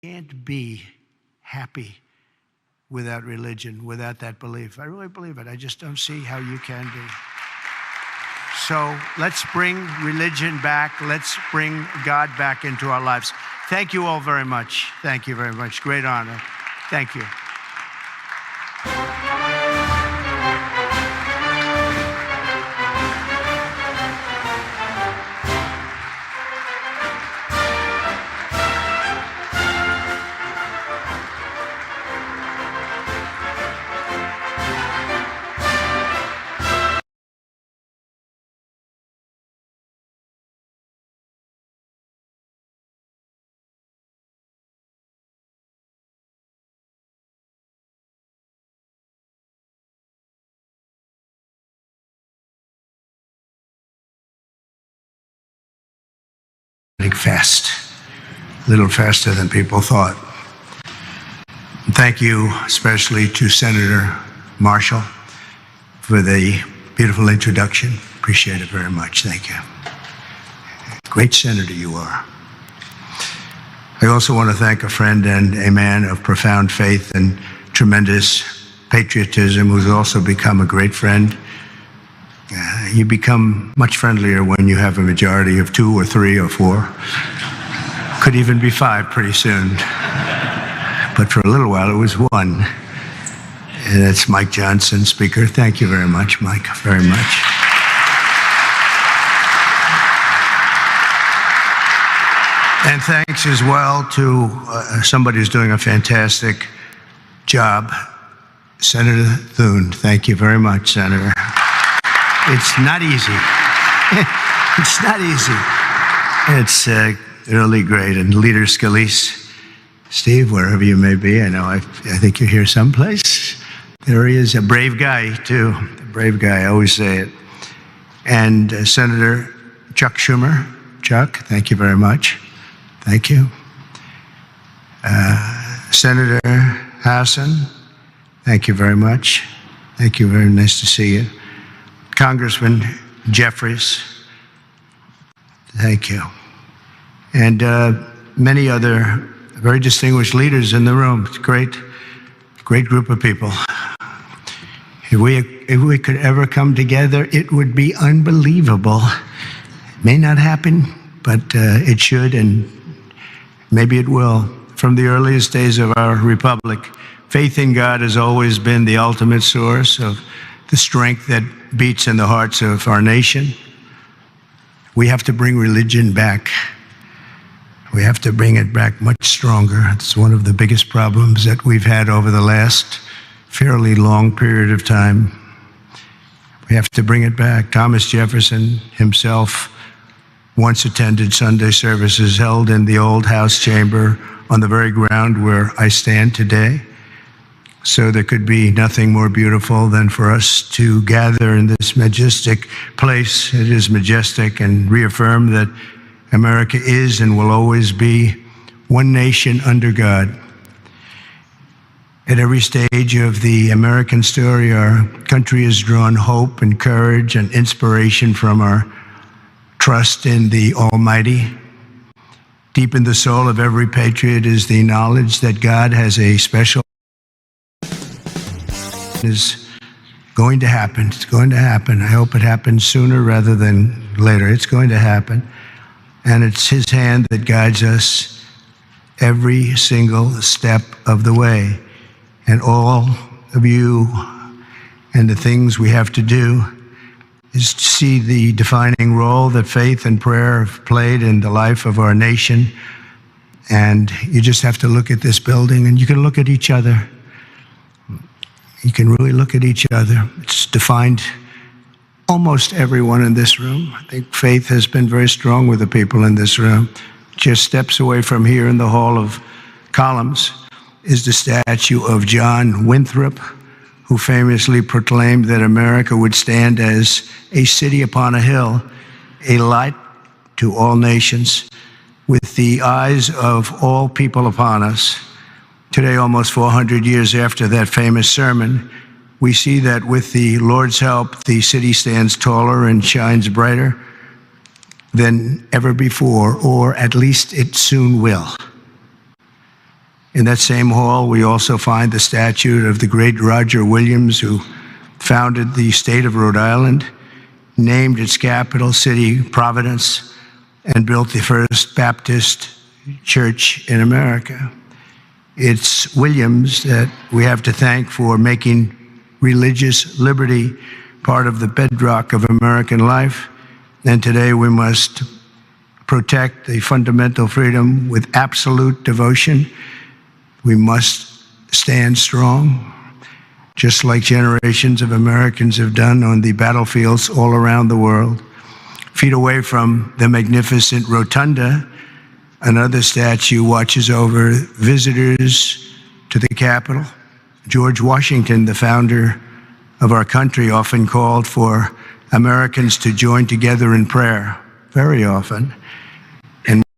Can't be happy without religion, without that belief. I really believe it. I just don't see how you can be. So let's bring religion back. Let's bring God back into our lives. Thank you all very much. Thank you very much. Great honor. Thank you. Fast, a little faster than people thought. Thank you especially to Senator Marshall for the beautiful introduction. Appreciate it very much. Thank you. Great senator you are. I also want to thank a friend and a man of profound faith and tremendous patriotism who's also become a great friend. You become much friendlier when you have a majority of 2 or 3 or 4. Could even be 5 pretty soon. But for a little while it was 1. And that's Mike Johnson, Speaker. Thank you very much, Mike, very much. And thanks as well to somebody who's doing a fantastic job, Senator Thune. Thank you very much, Senator. It's not easy. It's not easy. It's really great. And Leader Scalise, Steve, wherever you may be, I think you're here someplace. There he is, a brave guy, too. A brave guy, I always say it. And Senator Chuck Schumer. Chuck, thank you very much. Thank you. Senator Hassan, thank you very much. Thank you, very nice to see you. Congressman Jeffries, thank you. And many other very distinguished leaders in the room. It's a great group of people. If we could ever come together, it would be unbelievable. It may not happen, but it should, and maybe it will. From the earliest days of our republic, faith in God has always been the ultimate source of the strength that beats in the hearts of our nation. We have to bring religion back. We have to bring it back much stronger. It's one of the biggest problems that we've had over the last fairly long period of time. We have to bring it back. Thomas Jefferson himself once attended Sunday services held in the old House chamber on the very ground where I stand today. So there could be nothing more beautiful than for us to gather in this majestic place. It is majestic, and reaffirm that America is and will always be one nation under God. At every stage of the American story, our country has drawn hope and courage and inspiration from our trust in the Almighty. Deep in the soul of every patriot is the knowledge that God has a special is going to happen. It's going to happen. I hope it happens sooner rather than later. It's going to happen. And it's His hand that guides us every single step of the way. And all of you and the things we have to do is to see the defining role that faith and prayer have played in the life of our nation. And you just have to look at this building, and you can look at each other. You can really look at each other. It's defined almost everyone in this room. I think faith has been very strong with the people in this room. Just steps away from here in the Hall of Columns is the statue of John Winthrop, who famously proclaimed that America would stand as a city upon a hill, a light to all nations, with the eyes of all people upon us. Today, almost 400 years after that famous sermon, we see that with the Lord's help, the city stands taller and shines brighter than ever before, or at least it soon will. In that same hall, we also find the statue of the great Roger Williams, who founded the state of Rhode Island, named its capital city Providence, and built the first Baptist church in America. It's Williams that we have to thank for making religious liberty part of the bedrock of American life. And today we must protect the fundamental freedom with absolute devotion. We must stand strong, just like generations of Americans have done on the battlefields all around the world. Feet away from the magnificent rotunda, another statue watches over visitors to the Capitol. George Washington, the founder of our country, often called for Americans to join together in prayer, very often.